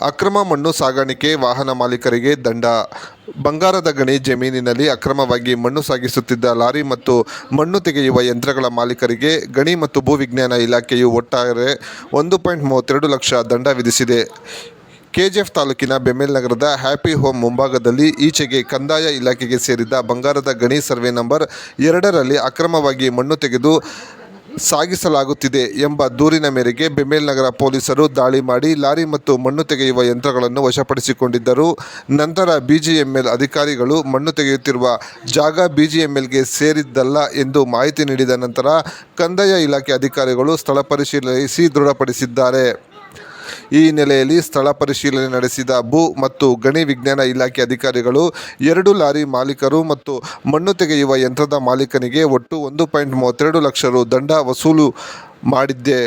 ಅಕ್ರಮ ಮಣ್ಣು ಸಾಗಾಣಿಕೆ ವಾಹನ ಮಾಲೀಕರಿಗೆ ದಂಡ. ಬಂಗಾರದ ಗಣಿ ಜಮೀನಿನಲ್ಲಿ ಅಕ್ರಮವಾಗಿ ಮಣ್ಣು ಸಾಗಿಸುತ್ತಿದ್ದ ಲಾರಿ ಮತ್ತು ಮಣ್ಣು ತೆಗೆಯುವ ಯಂತ್ರಗಳ ಮಾಲೀಕರಿಗೆ ಗಣಿ ಮತ್ತು ಭೂವಿಜ್ಞಾನ ಇಲಾಖೆಯು ಒಟ್ಟಾರೆ 1.32 ಲಕ್ಷ ದಂಡ ವಿಧಿಸಿದೆ. ಕೆಜಿಎಫ್ ತಾಲೂಕಿನ ಬೆಮ್ಮೆಲ್ ನಗರದ ಹ್ಯಾಪಿ ಹೋಮ್ ಮುಂಭಾಗದಲ್ಲಿ ಈಚೆಗೆ ಕಂದಾಯ ಇಲಾಖೆಗೆ ಸೇರಿದ ಬಂಗಾರದ ಗಣಿ ಸರ್ವೆ ನಂಬರ್ 2ರಲ್ಲಿ ಅಕ್ರಮವಾಗಿ ಮಣ್ಣು ತೆಗೆದು ಸಾಗಿಸಲಾಗುತ್ತಿದೆ ಎಂಬ ದೂರಿನ ಮೇರೆಗೆ ಬೆಮ್ಮೆಲ್ ನಗರ ಪೊಲೀಸರು ದಾಳಿ ಮಾಡಿ ಲಾರಿ ಮತ್ತು ಮಣ್ಣು ತೆಗೆಯುವ ಯಂತ್ರಗಳನ್ನು ವಶಪಡಿಸಿಕೊಂಡಿದ್ದರು. ನಂತರ ಬಿಜಿಎಂಎಲ್ ಅಧಿಕಾರಿಗಳು ಮಣ್ಣು ತೆಗೆಯುತ್ತಿರುವ ಜಾಗ ಬಿಜಿಎಂಎಲ್ಗೆ ಸೇರಿದ್ದಲ್ಲ ಎಂದು ಮಾಹಿತಿ ನೀಡಿದ ನಂತರ ಕಂದಾಯ ಇಲಾಖೆ ಅಧಿಕಾರಿಗಳು ಸ್ಥಳ ಪರಿಶೀಲಿಸಿ ದೃಢಪಡಿಸಿದ್ದಾರೆ. ಈ ಹಿನ್ನೆಲೆಯಲ್ಲಿ ಸ್ಥಳ ಪರಿಶೀಲನೆ ನಡೆಸಿದ ಭೂ ಮತ್ತು ಗಣಿ ವಿಜ್ಞಾನ ಇಲಾಖೆ ಅಧಿಕಾರಿಗಳು 2 ಲಾರಿ ಮಾಲೀಕರು ಮತ್ತು ಮಣ್ಣು ತೆಗೆಯುವ ಯಂತ್ರದ ಮಾಲೀಕನಿಗೆ ಒಟ್ಟು 1.32 ಲಕ್ಷ ರು ದಂಡ ವಸೂಲು ಮಾಡಿದೆ.